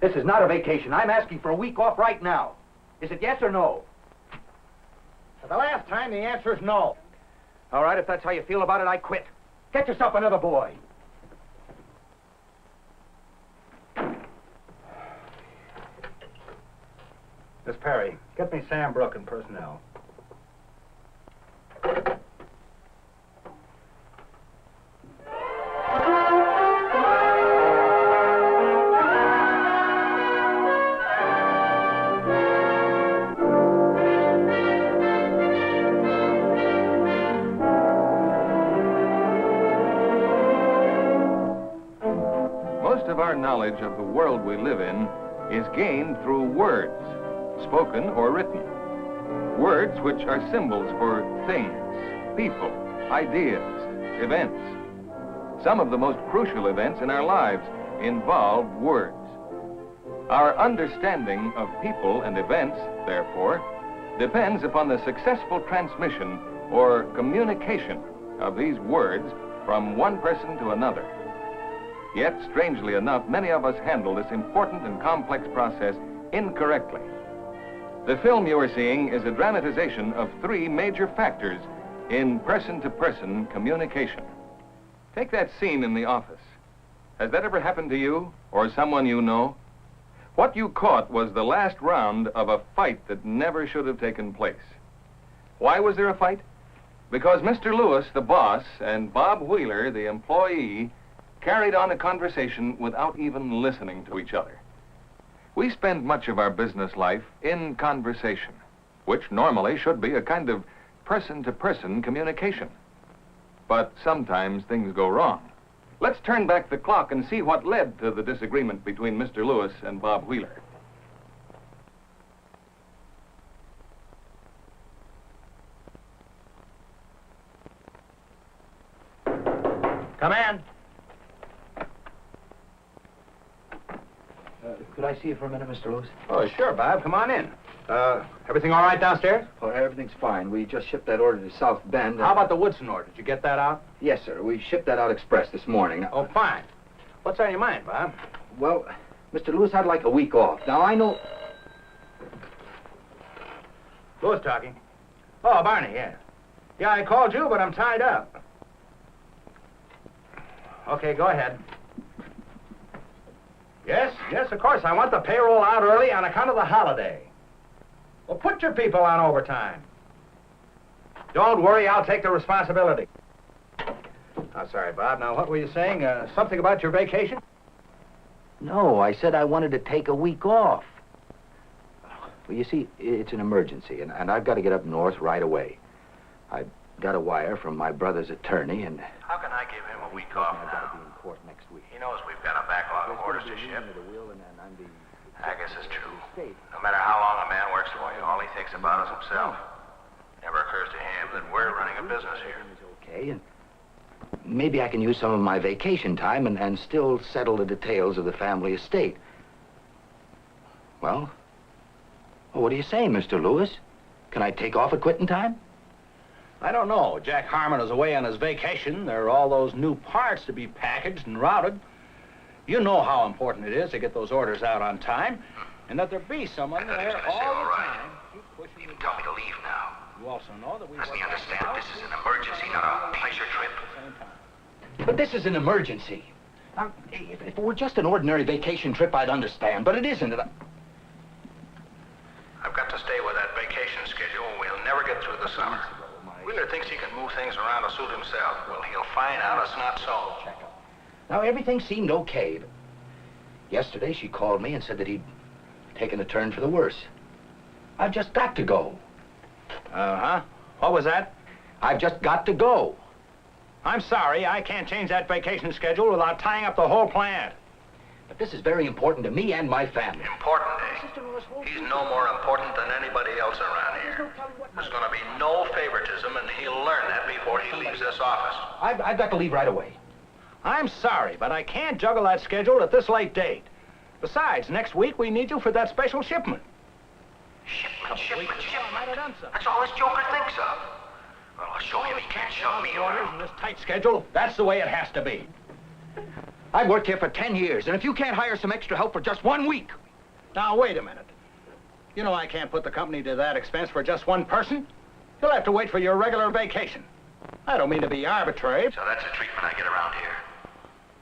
This is not a vacation. I'm asking for a week off right now. Is it yes or no? For the last time, the answer is no. All right, if that's how you feel about it, I quit. Get yourself another boy. Miss Perry, get me Sam Brooke and personnel. Most of our knowledge of the world we live in is gained through words, spoken or written. Words which are symbols for things, people, ideas, events. Some of the most crucial events in our lives involve words. Our understanding of people and events, therefore, depends upon the successful transmission or communication of these words from one person to another. Yet, strangely enough, many of us handle this important and complex process incorrectly. The film you are seeing is a dramatization of three major factors in person-to-person communication. Take that scene in the office. Has that ever happened to you or someone you know? What you caught was the last round of a fight that never should have taken place. Why was there a fight? Because Mr. Lewis, the boss, and Bob Wheeler, the employee, carried on a conversation without even listening to each other. We spend much of our business life in conversation, which normally should be a kind of person-to-person communication. But sometimes things go wrong. Let's turn back the clock and see what led to the disagreement between Mr. Lewis and Bob Wheeler. Come in. Could I see you for a minute, Mr. Lewis? Oh, sure, Bob. Come on in. Everything all right downstairs? Oh, everything's fine. We just shipped that order to South Bend. How about the Woodson order? Did you get that out? Yes, sir. We shipped that out express this morning. Oh, fine. What's on your mind, Bob? Well, Mr. Lewis, I'd like a week off. Now, I know... Who's talking? Oh, Barney, yeah. Yeah, I called you, but I'm tied up. Okay, go ahead. Yes, of course. I want the payroll out early on account of the holiday. Well, put your people on overtime. Don't worry, I'll take the responsibility. Oh, sorry, Bob. Now, what were you saying? Something about your vacation? No, I said I wanted to take a week off. Well, you see, it's an emergency, and I've got to get up north right away. I've got a wire from my brother's attorney, and... How can I give him a week off I've got to now? be in court next week. He knows we've got a backlog of orders to ship. I guess it's true. No matter how long a man works for you, all he thinks about is himself. Never occurs to him that we're running a business here. Okay, and maybe I can use some of my vacation time and still settle the details of the family estate. Well, what do you say, Mr. Lewis? Can I take off at quitting time? I don't know. Jack Harmon is away on his vacation. There are all those new parts to be packaged and routed. You know how important it is to get those orders out on time, and that there be someone there all the time. You tell me to leave now. You also know that we... Doesn't he understand this is an emergency, not a pleasure trip? But this is an emergency. Now, if it were just an ordinary vacation trip, I'd understand, but it isn't. I've got to stay with that vacation schedule, and we'll never get through the summer. Wheeler thinks he can move things around to suit himself. Well, he'll find out it's not so. Now, everything seemed okay, but yesterday she called me and said that he'd taken a turn for the worse. I've just got to go. Uh-huh. What was that? I've just got to go. I'm sorry, I can't change that vacation schedule without tying up the whole plant. But this is very important to me and my family. Important, eh? He's no more important than anybody else around here. There's going to be no favoritism, and he'll learn that before he leaves this office. I've got to leave right away. I'm sorry, but I can't juggle that schedule at this late date. Besides, next week we need you for that special shipment. Shipment. That's all this joker thinks of. Well, I'll show him he can't shove me Orders around. in this tight schedule, that's the way it has to be. I've worked here for 10 years, and if you can't hire some extra help for just 1 week... Now, wait a minute. You know I can't put the company to that expense for just one person. You'll have to wait for your regular vacation. I don't mean to be arbitrary. So that's the treatment I get around here.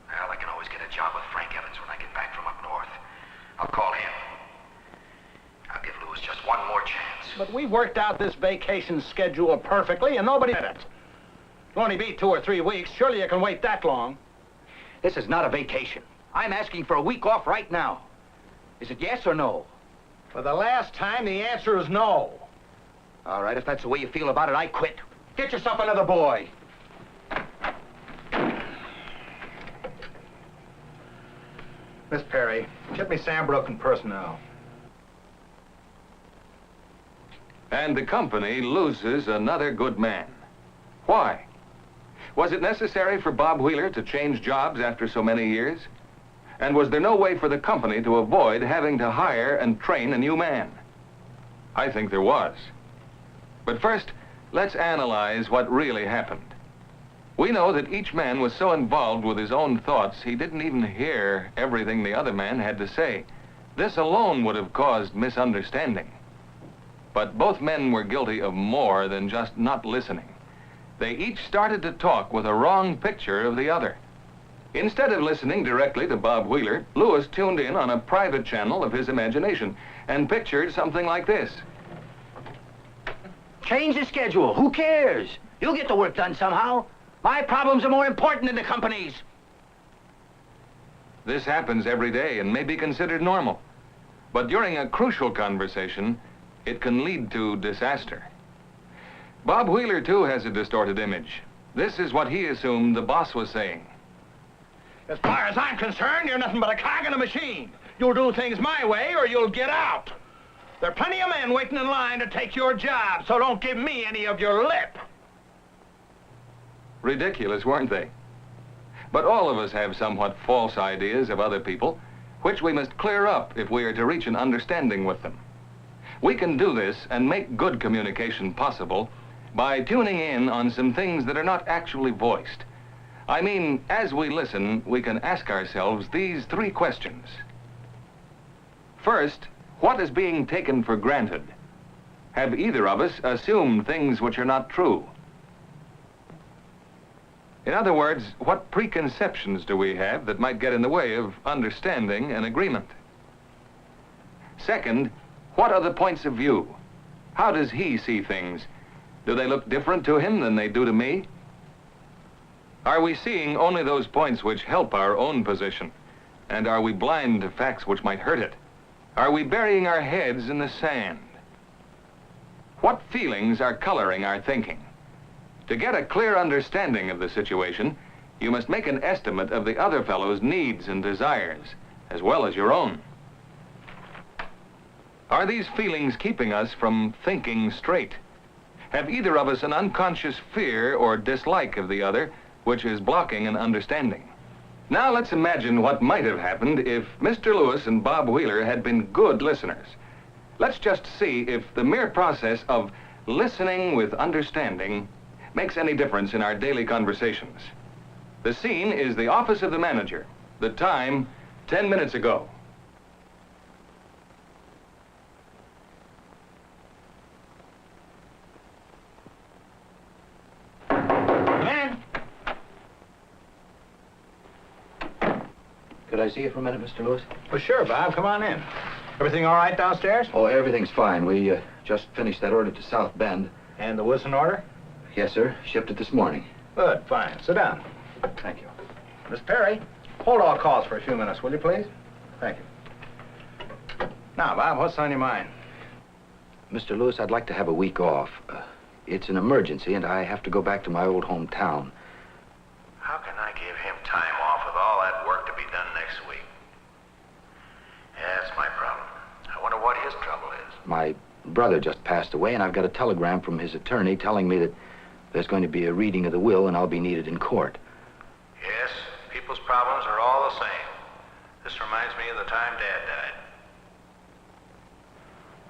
Well, I can always get a job with Frank Evans when I get back from up north. I'll call him. I'll give Lewis just one more chance. But we worked out this vacation schedule perfectly, and nobody did it. It'll only be 2 or 3 weeks. Surely you can wait that long. This is not a vacation. I'm asking for a week off right now. Is it yes or no? For the last time, the answer is no. All right, if that's the way you feel about it, I quit. Get yourself another boy. Miss Perry, get me Sam Brooke and personnel. And the company loses another good man. Why? Was it necessary for Bob Wheeler to change jobs after so many years? And was there no way for the company to avoid having to hire and train a new man? I think there was. But first, let's analyze what really happened. We know that each man was so involved with his own thoughts, he didn't even hear everything the other man had to say. This alone would have caused misunderstanding. But both men were guilty of more than just not listening. They each started to talk with a wrong picture of the other. Instead of listening directly to Bob Wheeler, Lewis tuned in on a private channel of his imagination and pictured something like this. Change the schedule. Who cares? You'll get the work done somehow. My problems are more important than the company's. This happens every day and may be considered normal. But during a crucial conversation, it can lead to disaster. Bob Wheeler, too, has a distorted image. This is what he assumed the boss was saying. As far as I'm concerned, you're nothing but a cog in a machine. You'll do things my way or you'll get out. There are plenty of men waiting in line to take your job, so don't give me any of your lip. Ridiculous, weren't they? But all of us have somewhat false ideas of other people, which we must clear up if we are to reach an understanding with them. We can do this and make good communication possible by tuning in on some things that are not actually voiced. I mean, as we listen, we can ask ourselves these 3 questions. First, what is being taken for granted? Have either of us assumed things which are not true? In other words, what preconceptions do we have that might get in the way of understanding and agreement? Second, what are the points of view? How does he see things? Do they look different to him than they do to me? Are we seeing only those points which help our own position? And are we blind to facts which might hurt it? Are we burying our heads in the sand? What feelings are coloring our thinking? To get a clear understanding of the situation, you must make an estimate of the other fellow's needs and desires, as well as your own. Are these feelings keeping us from thinking straight? Have either of us an unconscious fear or dislike of the other, which is blocking an understanding? Now let's imagine what might have happened if Mr. Lewis and Bob Wheeler had been good listeners. Let's just see if the mere process of listening with understanding makes any difference in our daily conversations. The scene is the office of the manager. The time, 10 minutes ago. Man! Could I see you for a minute, Mr. Lewis? Well, sure, Bob. Come on in. Everything all right downstairs? Oh, everything's fine. We just finished that order to South Bend. And the Wilson order? Yes, sir. Shipped it this morning. Good, fine. Sit down. Thank you. Miss Perry, hold all calls for a few minutes, will you, please? Thank you. Now, Bob, what's on your mind? Mr. Lewis, I'd like to have a week off. It's an emergency, and I have to go back to my old hometown. How can I give him time off with all that work to be done next week? Yeah, that's my problem. I wonder what his trouble is. My brother just passed away, and I've got a telegram from his attorney telling me that there's going to be a reading of the will, and I'll be needed in court. Yes, people's problems are all the same. This reminds me of the time Dad died.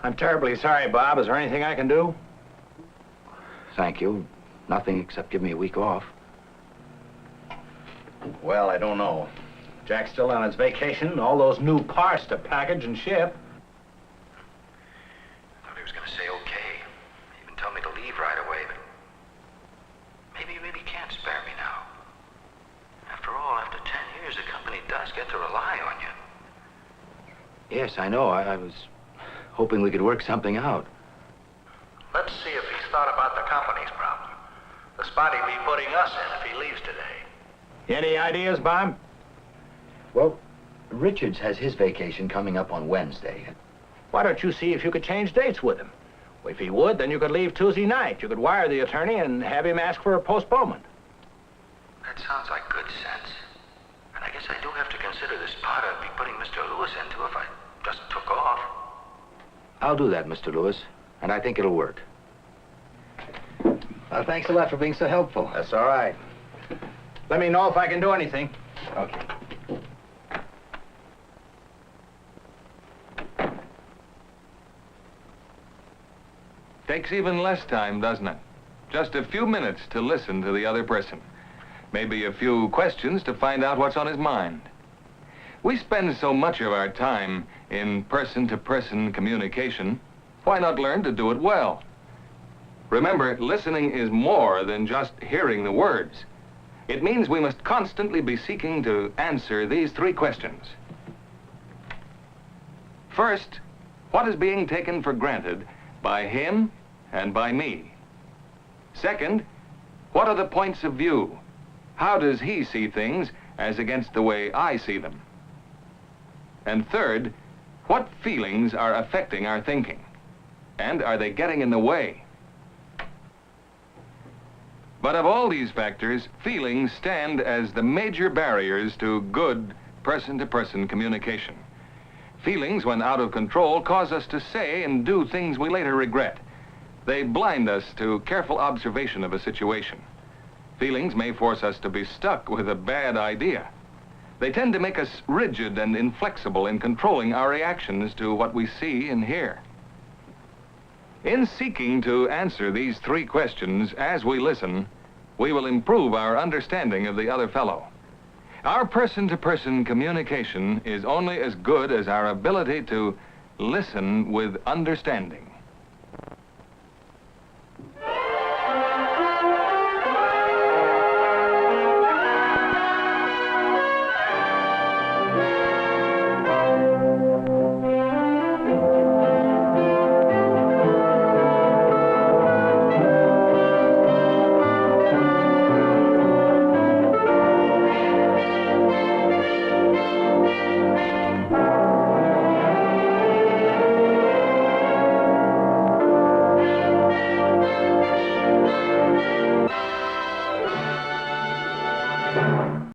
I'm terribly sorry, Bob. Is there anything I can do? Thank you. Nothing except give me a week off. Well, I don't know. Jack's still on his vacation, all those new parts to package and ship. I thought he was going to say okay. Even tell me to leave right away, but maybe he really can't spare me now. After all, after 10 years, the company does get to rely on you. Yes, I know. I was hoping we could work something out. Let's see if he's thought about the company's problem. The spot he'd be putting us in if he leaves today. Any ideas, Bob? Well, Richards has his vacation coming up on Wednesday. Why don't you see if you could change dates with him? If he would, then you could leave Tuesday night. You could wire the attorney and have him ask for a postponement. That sounds like good sense. And I guess I do have to consider the spot I'd be putting Mr. Lewis into if I just took off. I'll do that, Mr. Lewis, and I think it'll work. Well, thanks a lot for being so helpful. That's all right. Let me know if I can do anything. Okay. Takes even less time, doesn't it? Just a few minutes to listen to the other person. Maybe a few questions to find out what's on his mind. We spend so much of our time in person-to-person communication. Why not learn to do it well? Remember, listening is more than just hearing the words. It means we must constantly be seeking to answer these 3 questions. First, what is being taken for granted by him and by me? Second, what are the points of view? How does he see things as against the way I see them? And third, what feelings are affecting our thinking? And are they getting in the way? But of all these factors, feelings stand as the major barriers to good person-to-person communication. Feelings, when out of control, cause us to say and do things we later regret. They blind us to careful observation of a situation. Feelings may force us to be stuck with a bad idea. They tend to make us rigid and inflexible in controlling our reactions to what we see and hear. In seeking to answer these 3 questions as we listen, we will improve our understanding of the other fellow. Our person-to-person communication is only as good as our ability to listen with understanding.